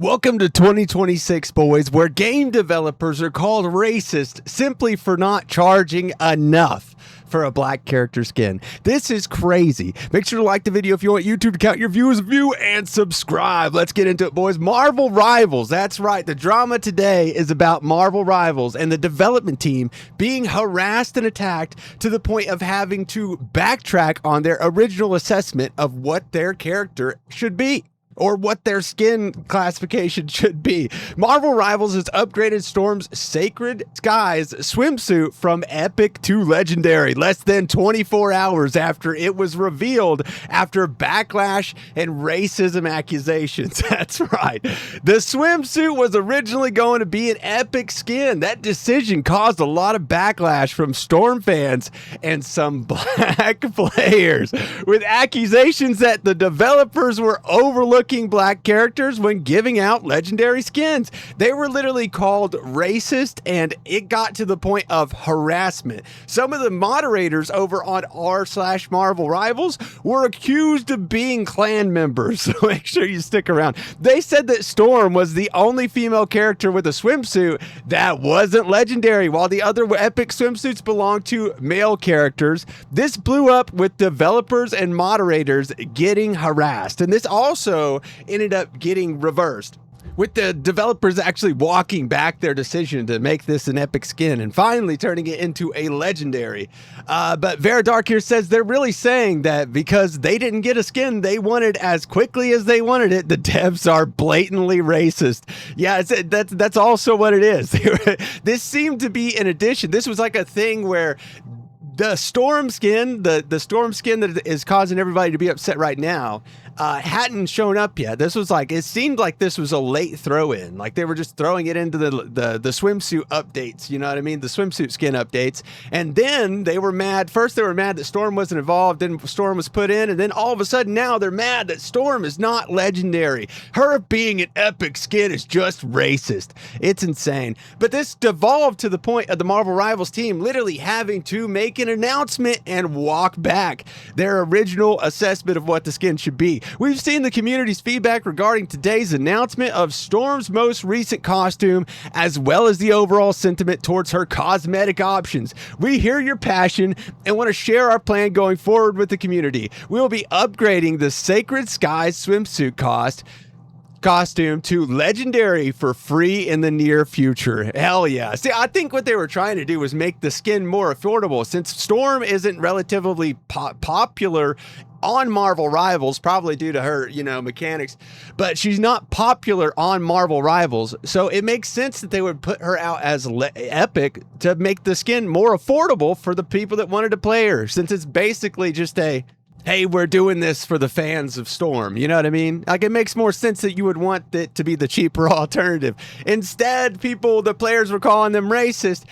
Welcome to 2026, boys, where game developers are called racist simply for not charging enough for a black character skin. This is crazy. Make sure to like the video if you want YouTube to count your views, and subscribe. Let's get into it, boys. Marvel Rivals. That's right. The drama today is about Marvel Rivals and the development team being harassed and attacked to the point of having to backtrack on their original assessment of what their character should be, or what their skin classification should be. Marvel Rivals has upgraded Storm's Sacred Skies swimsuit from epic to legendary less than 24 hours after it was revealed after backlash and racism accusations. That's right. The swimsuit was originally going to be an epic skin. That decision caused a lot of backlash from Storm fans and some black players, with accusations that the developers were overlooking black characters when giving out legendary skins. They were literally called racist, and it got to the point of harassment. Some of the moderators over on r/Marvel Rivals were accused of being clan members, so make sure you stick around. They said that Storm was the only female character with a swimsuit that wasn't legendary, while the other epic swimsuits belonged to male characters. This blew up with developers and moderators getting harassed, and this also ended up getting reversed, with the developers actually walking back their decision to make this an epic skin and finally turning it into a legendary. But Veridark here says they're really saying that because they didn't get a skin they wanted as quickly as they wanted it, the devs are blatantly racist. Yeah, that's also what it is. This seemed to be an addition. This was like a thing where the Storm skin, the Storm skin that is causing everybody to be upset right now, hadn't shown up yet. This was like, it seemed like this was a late throw-in. Like they were just throwing it into the swimsuit updates, you know what I mean? The swimsuit skin updates. And then they were mad. First they were mad that Storm wasn't involved, then Storm was put in, and then all of a sudden now they're mad that Storm is not legendary. Her being an epic skin is just racist. It's insane. But this devolved to the point of the Marvel Rivals team literally having to make an announcement and walk back their original assessment of what the skin should be. We've seen the community's feedback regarding today's announcement of Storm's most recent costume, as well as the overall sentiment towards her cosmetic options. We hear your passion and want to share our plan going forward with the community. We will be upgrading the Sacred Skies swimsuit costume to legendary for free in the near future. Hell yeah. See, I think what they were trying to do was make the skin more affordable, since Storm isn't relatively popular on Marvel Rivals, probably due to her, mechanics, but she's not popular on Marvel Rivals. So it makes sense that they would put her out as epic to make the skin more affordable for the people that wanted to play her, since it's basically just a, hey, we're doing this for the fans of Storm. You know what I mean? Like, it makes more sense that you would want it to be the cheaper alternative. Instead, the players were calling them racist,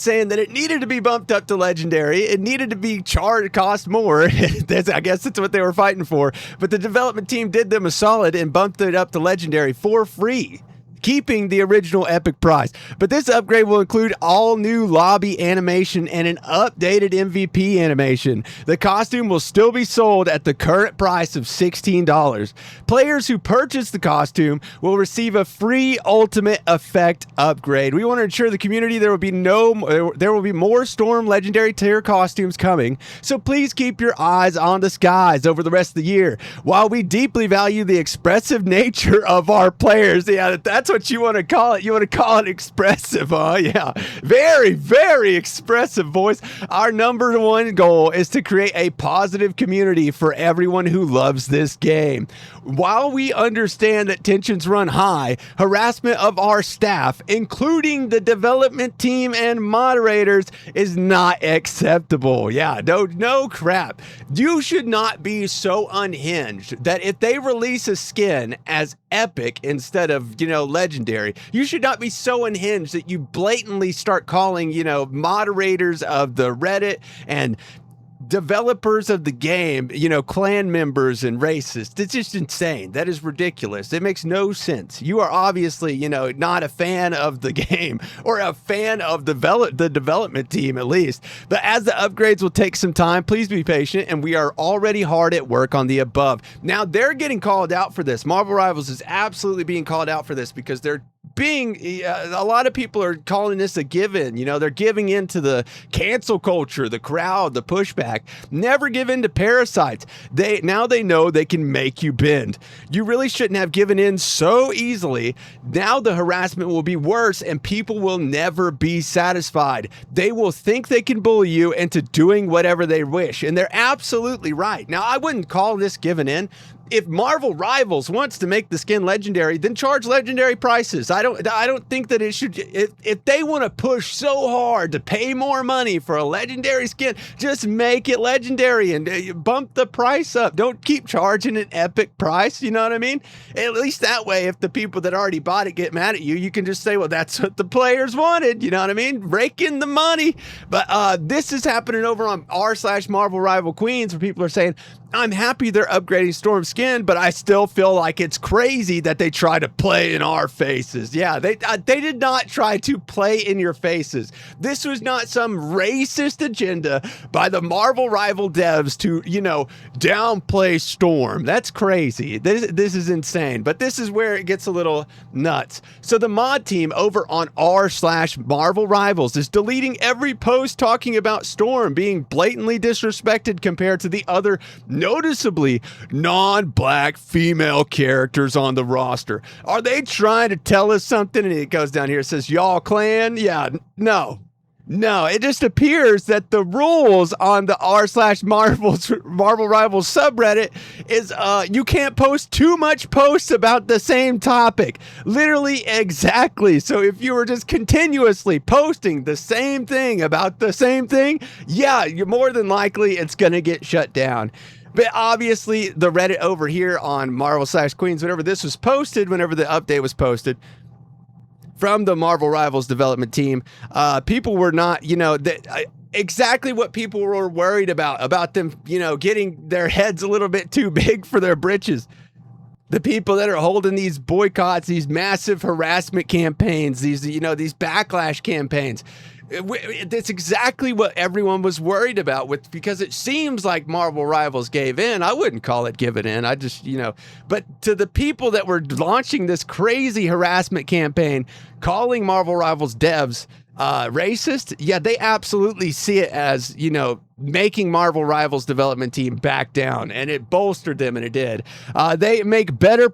saying that it needed to be bumped up to legendary. It needed to be cost more. I guess that's what they were fighting for. But the development team did them a solid and bumped it up to legendary for free, keeping the original epic price. But this upgrade will include all new lobby animation and an updated MVP animation. The costume will still be sold at the current price of $16. Players who purchase the costume will receive a free Ultimate Effect upgrade. We want to ensure the community there will be more Storm Legendary tier costumes coming, so please keep your eyes on the skies over the rest of the year. While we deeply value the expressive nature of our players, yeah, that's what you want to call it. You want to call it expressive, huh? Yeah. Very, very expressive, boys. Our number one goal is to create a positive community for everyone who loves this game. While we understand that tensions run high, harassment of our staff, including the development team and moderators, is not acceptable. Yeah, no crap. You should not be so unhinged that if they release a skin as epic instead of, legendary, you should not be so unhinged that you blatantly start calling, moderators of the Reddit and developers of the game, you know, clan members and racists. It's just insane. That is ridiculous. It makes no sense. You are obviously, you know, not a fan of the game or a fan of the development team at least. But as the upgrades will take some time, please be patient, and we are already hard at work on the above. Now, they're getting called out for this. Marvel Rivals is absolutely being called out for this because they're being a lot of people are calling this a given. You know, they're giving in to the cancel culture, the crowd, the pushback. Never give in to parasites. Now they know they can make you bend. You really shouldn't have given in so easily. Now the harassment will be worse and people will never be satisfied. They will think they can bully you into doing whatever they wish, and they're absolutely right. Now, I wouldn't call this giving in. If Marvel Rivals wants to make the skin legendary, then charge legendary prices. I don't think that it should. If they want to push so hard to pay more money for a legendary skin, just make it legendary and bump the price up. Don't keep charging an epic price. You know what I mean? At least that way, if the people that already bought it get mad at you, you can just say, well, that's what the players wanted. You know what I mean? Rake in the money. But this is happening over on r/Marvel Rival Queens, where people are saying, I'm happy they're upgrading Storm's skin, but I still feel like it's crazy that they try to play in our faces. Yeah, they did not try to play in your faces. This was not some racist agenda by the Marvel Rival devs to, you know, downplay Storm. That's crazy. This is insane, but this is where it gets a little nuts. So the mod team over on r/Marvel Rivals is deleting every post talking about Storm being blatantly disrespected compared to the other noticeably non-black female characters on the roster. Are they trying to tell us something? And it goes down here, it says, y'all clan? Yeah, no, it just appears that the rules on the r/Marvel Rivals subreddit is you can't post too much posts about the same topic. Literally, exactly. So if you were just continuously posting the same thing about the same thing, yeah, you're more than likely it's going to get shut down. But obviously, the Reddit over here on Marvel/Queens, whenever this was posted, whenever the update was posted from the Marvel Rivals development team, people were not, you know, exactly what people were worried about them, you know, getting their heads a little bit too big for their britches. The people that are holding these boycotts, these massive harassment campaigns, these, you know, these backlash campaigns. That's exactly what everyone was worried about because it seems like Marvel Rivals gave in. I wouldn't call it giving in. I just, you know, but to the people that were launching this crazy harassment campaign, calling Marvel Rivals devs racist, yeah, they absolutely see it as, you know, making Marvel Rivals development team back down, and it bolstered them, and it did. They better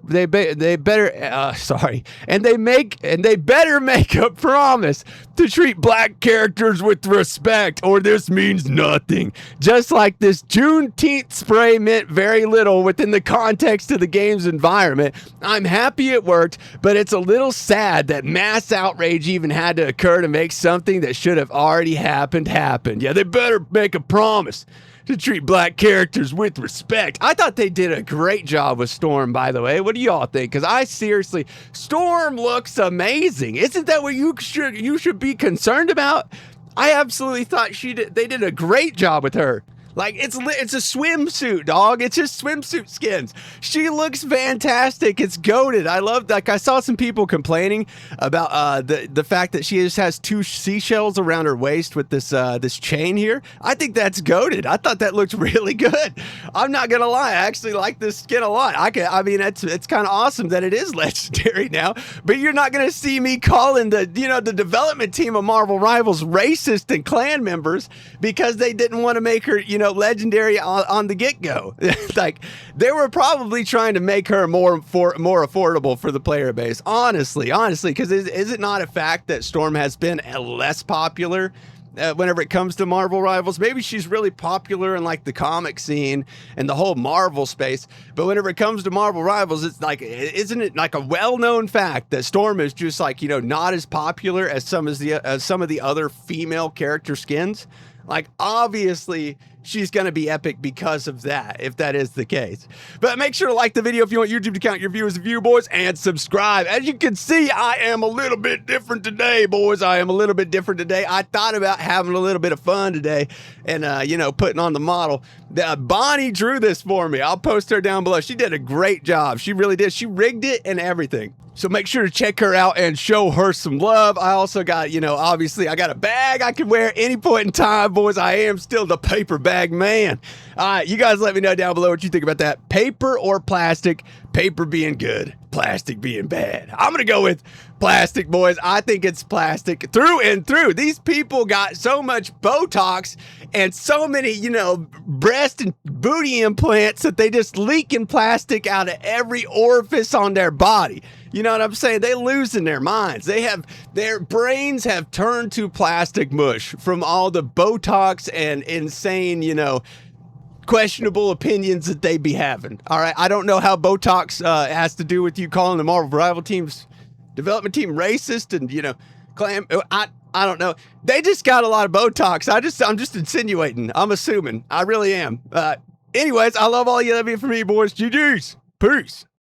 make a promise to treat black characters with respect, or this means nothing. Just like this Juneteenth spray meant very little within the context of the game's environment. I'm happy it worked, but it's a little sad that mass outrage even had to occur to make something that should have already happened happen. Yeah, they better make a promise to treat black characters with respect. I thought they did a great job with Storm, by the way. What do y'all think? Because Storm looks amazing. Isn't that what you should be concerned about? I absolutely thought they did a great job with her. Like, it's a swimsuit, dog. It's just swimsuit skins. She looks fantastic. It's goated. I love, like, I saw some people complaining about the fact that she just has 2 seashells around her waist with this chain here. I think that's goated. I thought that looked really good. I'm not gonna lie. I actually like this skin a lot. I mean, it's kind of awesome that it is legendary now, but you're not gonna see me calling the development team of Marvel Rivals racist and clan members because they didn't want to make her, legendary on the get-go. Like, they were probably trying to make her more affordable for the player base. Honestly, because is it not a fact that Storm has been less popular whenever it comes to Marvel Rivals? Maybe she's really popular in, like, the comic scene and the whole Marvel space, but whenever it comes to Marvel Rivals, it's like, isn't it like a well-known fact that Storm is just, like, not as popular as some of the other female character skins? Like, obviously, she's going to be epic because of that, if that is the case. But make sure to like the video if you want YouTube to count your viewers and view, boys, and subscribe. As you can see, I am a little bit different today, boys. I am a little bit different today. I thought about having a little bit of fun today and, you know, putting on the model. Bonnie drew this for me. I'll post her down below. She did a great job. She really did. She rigged it and everything. So make sure to check her out and show her some love. I also got, you know, obviously I got a bag I can wear at any point in time, boys. I am still the paper bag man. All right, you guys let me know down below what you think about that. Paper or plastic? Paper being good, plastic being bad. I'm going to go with plastic, boys. I think it's plastic through and through. These people got so much Botox and so many, you know, breast and booty implants that they just leaking plastic out of every orifice on their body. You know what I'm saying? They losing their minds. Their brains have turned to plastic mush from all the Botox and insane, you know, questionable opinions that they be having. All right, I don't know how Botox has to do with you calling the Marvel rival team's development team racist and, you know, claim I don't know. They just got a lot of Botox. I'm just insinuating. I'm assuming. I really am. Anyways, I love all you. Love you for me, boys. GG's. Peace.